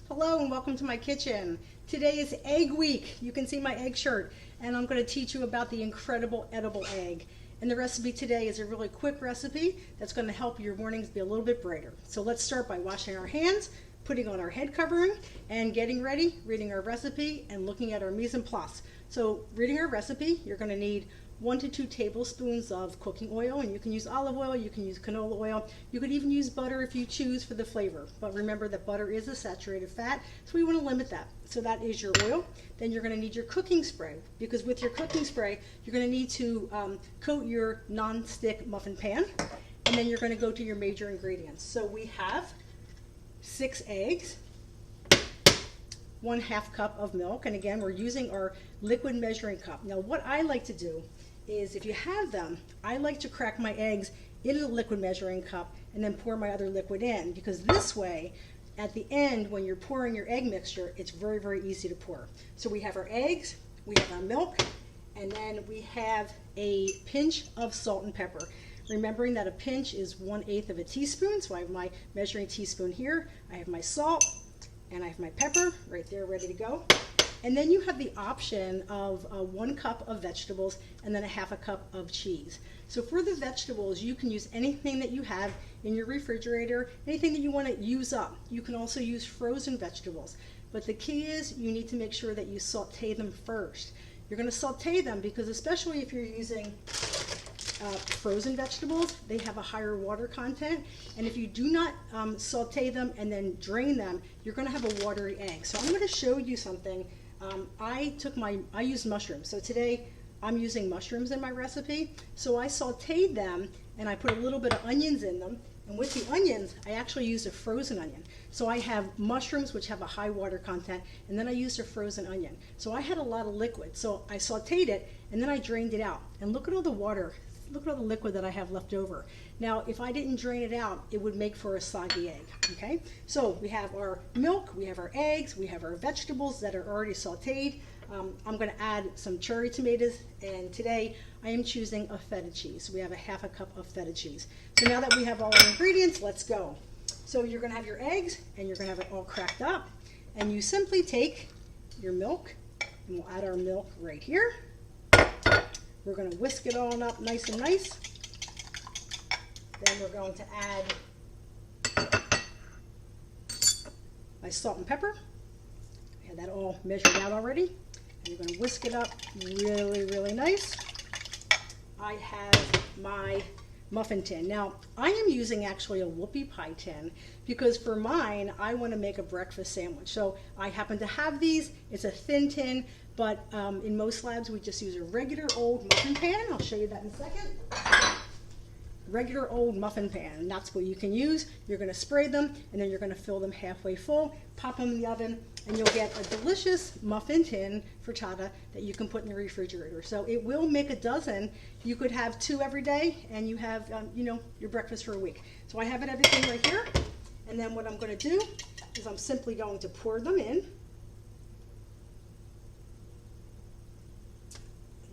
Hello and welcome to my kitchen. Today is Egg Week. You can see my egg shirt, and I'm going to teach you about the incredible edible egg. And the recipe today is a really quick recipe that's going to help your mornings be a little bit brighter. So let's start by washing our hands, putting on our head covering, and getting ready, reading our recipe, and looking at our mise en place. So reading our recipe, you're going to need 1 to 2 tablespoons of cooking oil, and you can use olive oil, you can use canola oil, you could even use butter if you choose for the flavor. But remember that butter is a saturated fat, so we want to limit that. So that is your oil. Then you're going to need your cooking spray, because with your cooking spray, you're going to need to coat your non-stick muffin pan, and then you're going to go to your major ingredients. So we have 6 eggs, 1/2 cup of milk, and again, we're using our liquid measuring cup. Now, what I like to do is, if you have them, I like to crack my eggs into the liquid measuring cup and then pour my other liquid in, because this way, at the end, when you're pouring your egg mixture, it's very, very easy to pour. So we have our eggs, we have our milk, and then we have a pinch of salt and pepper. Remembering that a pinch is 1/8 of a teaspoon, so I have my measuring teaspoon here, I have my salt, and I have my pepper right there ready to go. And then you have the option of 1 cup of vegetables and then 1/2 cup of cheese. So for the vegetables, you can use anything that you have in your refrigerator, anything that you want to use up. You can also use frozen vegetables. But the key is you need to make sure that you saute them first. You're going to saute them because, especially if you're using frozen vegetables, they have a higher water content, and if you do not saute them and then drain them, you're going to have a watery egg. So I'm going to show you something. I used mushrooms, so today I'm using mushrooms in my recipe. So I sauteed them and I put a little bit of onions in them, and with the onions I actually used a frozen onion. So I have mushrooms which have a high water content, and then I used a frozen onion. So I had a lot of liquid, so I sauteed it and then I drained it out, and look at all the water. Look at all the liquid that I have left over. Now, if I didn't drain it out, it would make for a soggy egg, okay? So we have our milk, we have our eggs, we have our vegetables that are already sauteed. I'm gonna add some cherry tomatoes, and today I am choosing a feta cheese. We have 1/2 cup of feta cheese. So now that we have all our ingredients, let's go. So you're gonna have your eggs, and you're gonna have it all cracked up, and you simply take your milk, and we'll add our milk right here. We're going to whisk it all up nice and nice. Then we're going to add my salt and pepper. I had that all measured out already. And you're going to whisk it up really, really nice. I have my muffin tin. Now, I am using actually a whoopie pie tin, because for mine, I want to make a breakfast sandwich. So I happen to have these. It's a thin tin, but in most labs, we just use a regular old muffin pan. I'll show you that in a second. Regular old muffin pan, and that's what you can use. You're going to spray them, and then you're going to fill them halfway full, pop them in the oven, and you'll get a delicious muffin tin frittata that you can put in the refrigerator. So it will make a dozen. You could have 2 every day, and you have your breakfast for a week. So I have everything right here, and then what I'm going to do is I'm simply going to pour them in.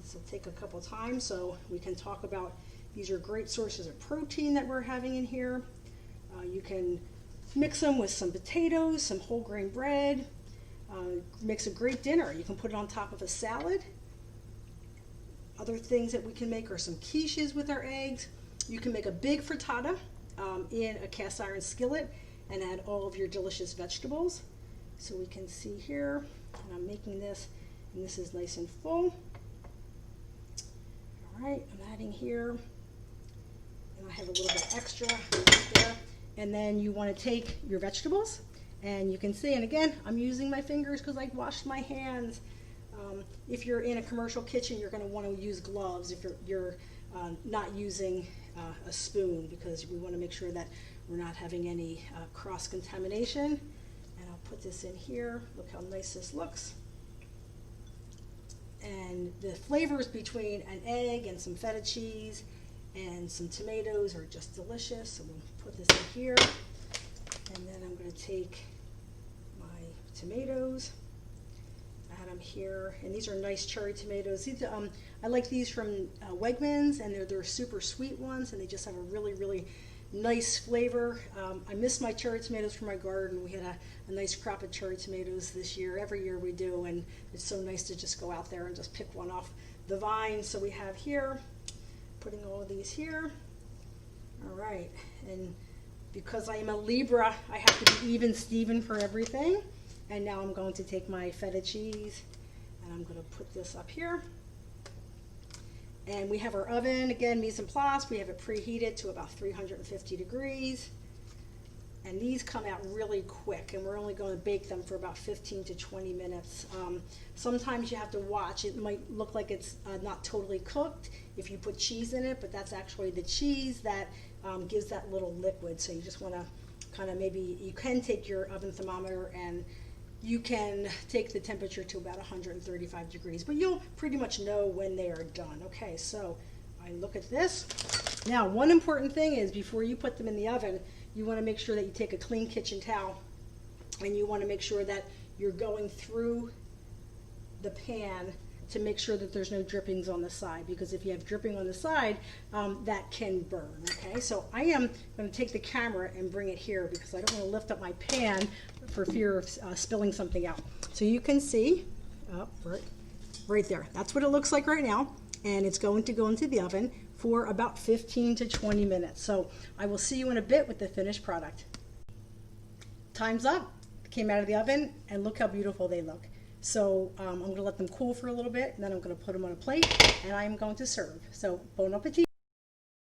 This will take a couple times so we can talk about. These are great sources of protein that we're having in here. You can mix them with some potatoes, some whole grain bread. Makes a great dinner. You can put it on top of a salad. Other things that we can make are some quiches with our eggs. You can make a big frittata in a cast iron skillet and add all of your delicious vegetables. So we can see here, and I'm making this, and this is nice and full. All right, I'm adding here. I have a little bit extra there, and then you want to take your vegetables, and you can see, and again, I'm using my fingers because I washed my hands. If you're in a commercial kitchen, you're going to want to use gloves if you're not using a spoon, because we want to make sure that we're not having any cross-contamination. And I'll put this in here. Look how nice this looks. And the flavors between an egg and some feta cheese and some tomatoes are just delicious. So we'll put this in here, and then I'm going to take my tomatoes, add them here, and these are nice cherry tomatoes. These, I like these from Wegmans, and they're super sweet ones, and they just have a really, really nice flavor. I miss my cherry tomatoes from my garden. We had a nice crop of cherry tomatoes this year. Every year we do, and it's so nice to just go out there and just pick one off the vine. So we have here, putting all of these here. All right, and because I am a Libra, I have to be even Steven for everything. And now I'm going to take my feta cheese and I'm going to put this up here. And we have our oven, again, mise en place. We have it preheated to about 350 degrees. And these come out really quick, and we're only going to bake them for about 15 to 20 minutes. Sometimes you have to watch. It might look like it's not totally cooked if you put cheese in it, but that's actually the cheese that gives that little liquid. So you just want to kind of maybe, you can take your oven thermometer and you can take the temperature to about 135 degrees, but you'll pretty much know when they are done. Okay, so I look at this. Now, one important thing is before you put them in the oven, you want to make sure that you take a clean kitchen towel and you want to make sure that you're going through the pan to make sure that there's no drippings on the side, because if you have dripping on the side, that can burn. Okay, so I am going to take the camera and bring it here because I don't want to lift up my pan for fear of spilling something out. So you can see, right there, that's what it looks like right now, and it's going to go into the oven for about 15 to 20 minutes. So I will see you in a bit with the finished product. Time's up. Came out of the oven, and look how beautiful they look. So I'm going to let them cool for a little bit, and then I'm going to put them on a plate, and I'm going to serve. So bon appetit.